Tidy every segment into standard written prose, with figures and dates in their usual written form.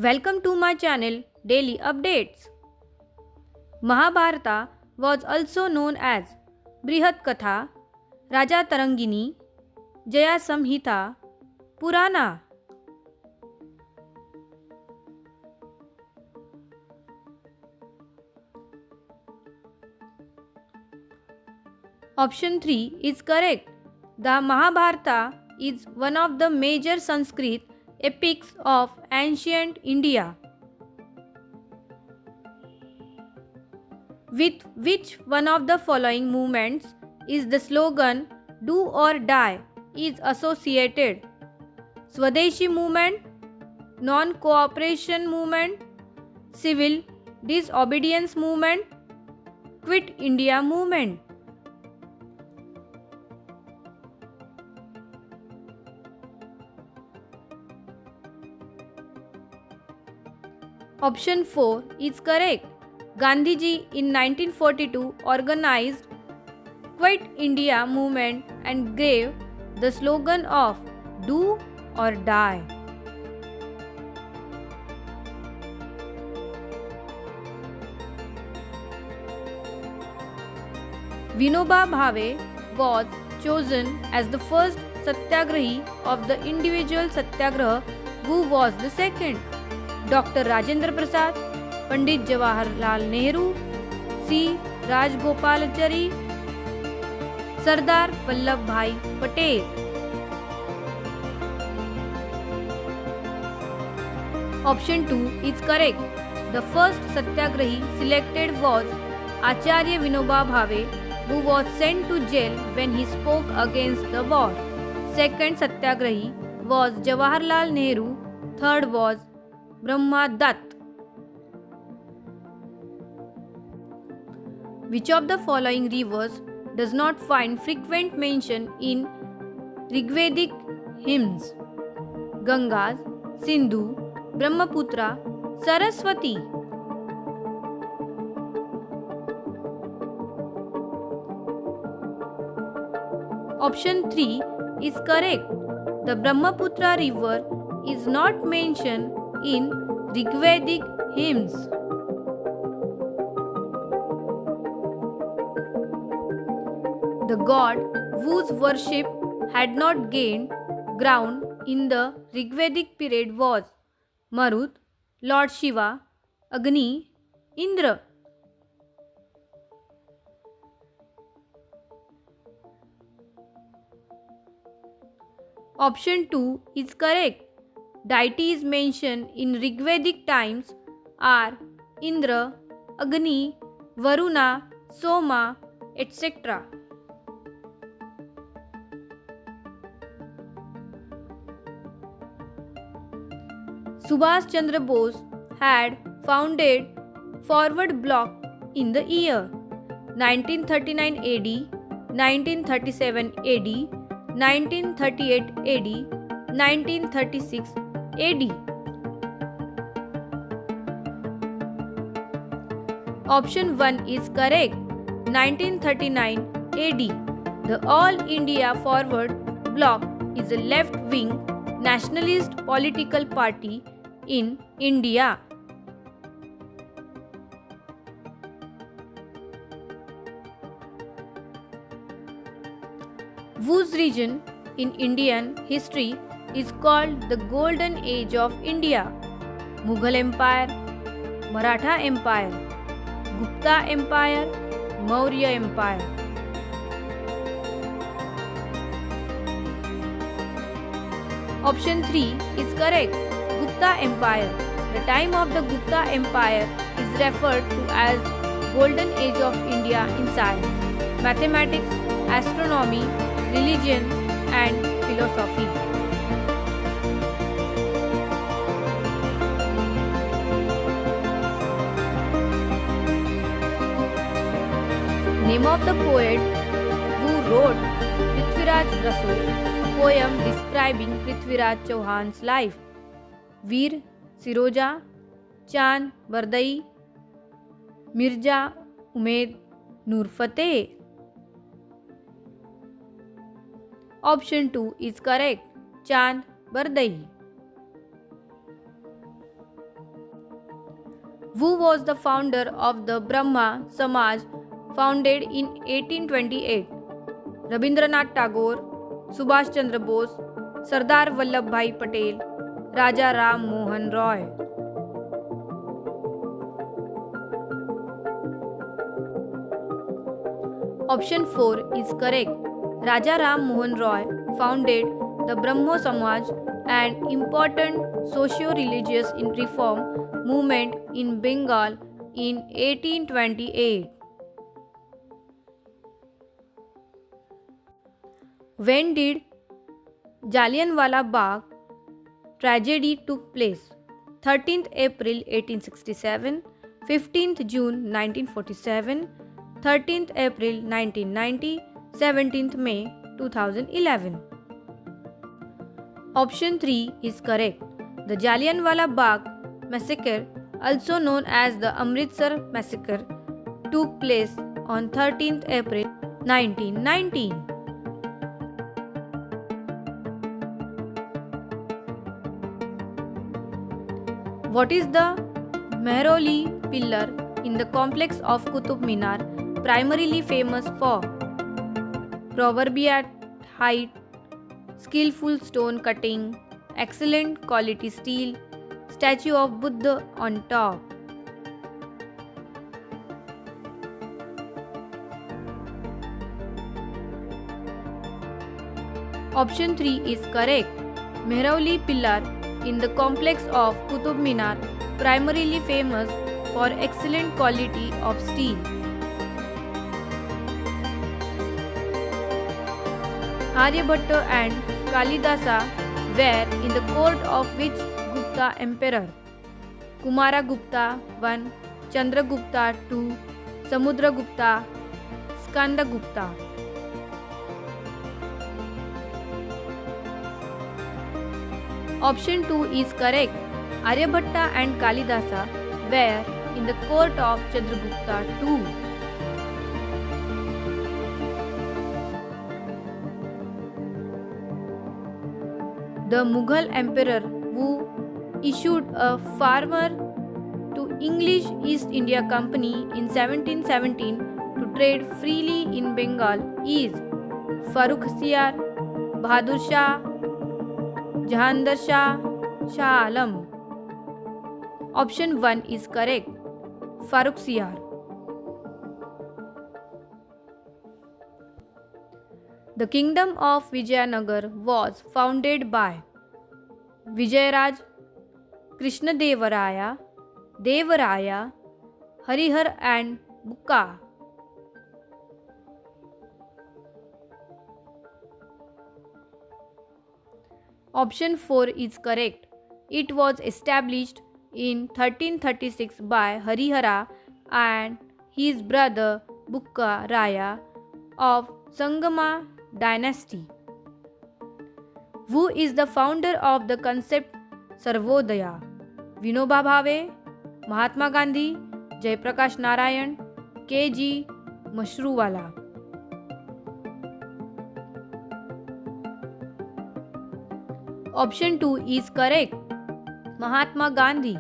Welcome to my channel Daily Updates. Mahabharata was also known as Brihat Katha, Raja Tarangini, Jaya Samhita, Purana. Option 3 is correct. The Mahabharata is one of the major Sanskrit epics of ancient India. With which one of the following movements is the slogan "Do or Die" is associated? Swadeshi movement, non-cooperation movement, civil disobedience movement, Quit India movement. Option 4 is correct. Gandhiji in 1942 organized Quit India movement and gave the slogan of "Do or Die." Vinoba Bhave was chosen as the first Satyagrahi of the individual Satyagraha. Who was the second? Dr. Rajendra Prasad, Pandit Jawaharlal Nehru, C. Rajgopalachari, Sardar Vallabhbhai Patel. Option 2 is correct. The first Satyagrahi selected was Acharya Vinoba Bhave, who was sent to jail when he spoke against the war. Second Satyagrahi was Jawaharlal Nehru. Third was Brahma Dutt. Which of the following rivers does not find frequent mention in Rigvedic hymns? Gangas, Sindhu, Brahmaputra, Saraswati. Option 3 is correct. The Brahmaputra river is not mentioned in Rigvedic hymns. The god whose worship had not gained ground in the Rigvedic period was Marut, Lord Shiva, Agni, Indra. Option 2 is correct. Deities mentioned in Rigvedic times are Indra, Agni, Varuna, Soma, etc. Subhash Chandra Bose had founded Forward Bloc in the year 1939 AD, 1937 AD, 1938 AD, 1936 AD. Option 1 is correct. 1939 AD. The All India Forward Bloc is a left-wing nationalist political party in India. Whose region in Indian history is called the Golden Age of India? Mughal Empire, Maratha Empire, Gupta Empire, Maurya Empire. Option 3 is correct. Gupta Empire. The time of the Gupta Empire is referred to as Golden Age of India in science, mathematics, astronomy, religion and philosophy. Name of the poet who wrote Prithviraj Rasool, a poem describing Prithviraj Chauhan's life. Veer Siroja, Chand Bardai, Mirza Umed Nur Fateh. Option 2 is correct. Chand Bardai. Who was the founder of the Brahma Samaj founded in 1828? Rabindranath Tagore, Subhash Chandra Bose, Sardar Vallabhbhai Patel, Raja Ram Mohan Roy. Option 4 is correct. Raja Ram Mohan Roy founded the Brahmo Samaj, an important socio-religious reform movement in Bengal in 1828. When did Jallianwala Bagh tragedy took place? 13th April 1867, 15th June 1947, 13th April 1990, 17th May 2011. Option 3 is correct. The Jallianwala Bagh massacre, also known as the Amritsar massacre, took place on 13th April 1919. What is the Mehrauli pillar in the complex of Qutub Minar primarily famous for? Proverbial height, skillful stone cutting, excellent quality steel, statue of Buddha on top. Option 3 is correct. Mehrauli pillar in the complex of Qutub Minar primarily famous for excellent quality of steel. Aryabhatta and Kalidasa were in the court of which Gupta emperor? Kumaragupta 1, Chandragupta 2, Samudragupta, Skandagupta. Option 2 is correct. Aryabhatta and Kalidasa were in the court of Chandragupta II. The Mughal emperor who issued a farmer to English East India Company in 1717 to trade freely in Bengal is Farrukhsiyar, Bahadur Shah, Jahandar Shah, Shah Alam. Option 1 is correct. Farrukhsiyar. The kingdom of Vijayanagar was founded by Vijayaraj, Krishnadevaraya, Devaraya, Harihar and Bukka. Option 4 is correct. It was established in 1336 by Harihara and his brother Bukka Raya of Sangama dynasty. Who is the founder of the concept Sarvodaya? Vinoba Bhave, Mahatma Gandhi, Jayaprakash Narayan, K.G. Mashruwala. Option 2 is correct. Mahatma Gandhi.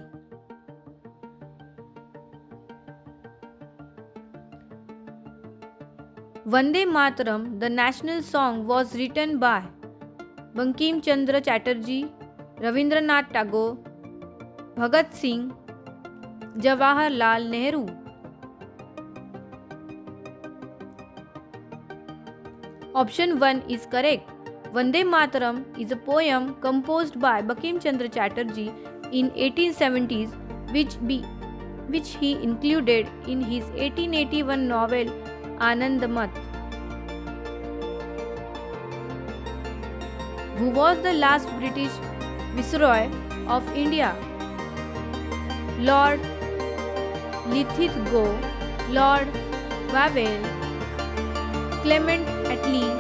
Vande Mataram, the national song, was written by Bankim Chandra Chatterjee, Rabindranath Tagore, Bhagat Singh, Jawaharlal Nehru. Option 1 is correct. Vande Mataram is a poem composed by Bankim Chandra Chatterjee in 1870s which he included in his 1881 novel Anandamath. Who was the last British Viceroy of India? Lord Lithgow, Lord Wavell, Clement Attlee,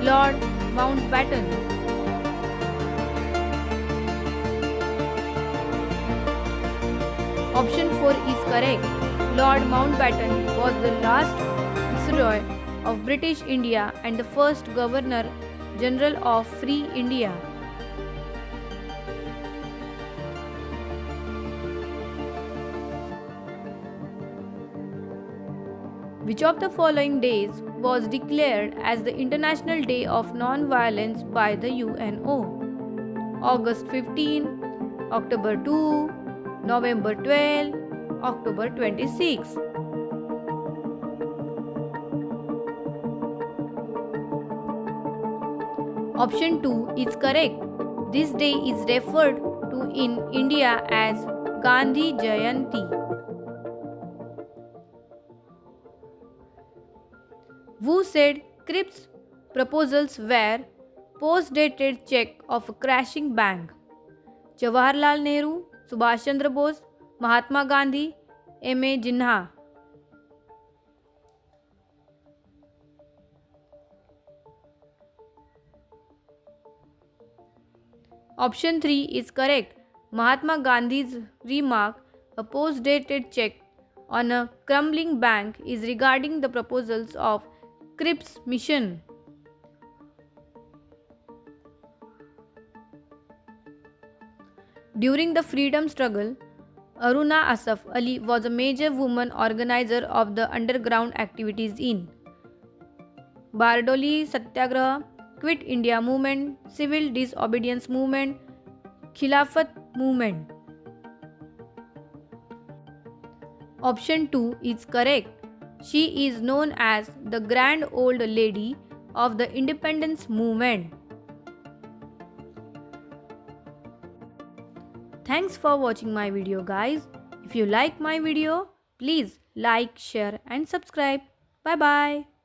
Lord Mountbatten. Option 4 is correct. Lord Mountbatten was the last Viceroy of British India and the first Governor General of Free India. Which of the following days was declared as the International Day of Non-Violence by the UNO? August 15, October 2, November 12, October 26. Option 2 is correct. This day is referred to in India as Gandhi Jayanti. Who said Cripps' proposals were post-dated check of a crashing bank? Jawaharlal Nehru, Subhash Chandra Bose, Mahatma Gandhi, M.A. Jinnah. Option 3 is correct. Mahatma Gandhi's remark, a post-dated check on a crumbling bank, is regarding the proposals of Cripps mission. During the freedom struggle, Aruna Asaf Ali was a major woman organizer of the underground activities in Bardoli Satyagraha, Quit India Movement, Civil Disobedience Movement, Khilafat Movement. Option 2 is correct. She is known as the Grand Old Lady of the Independence Movement. Thanks for watching my video, guys. If you like my video, please like, share and subscribe. Bye bye.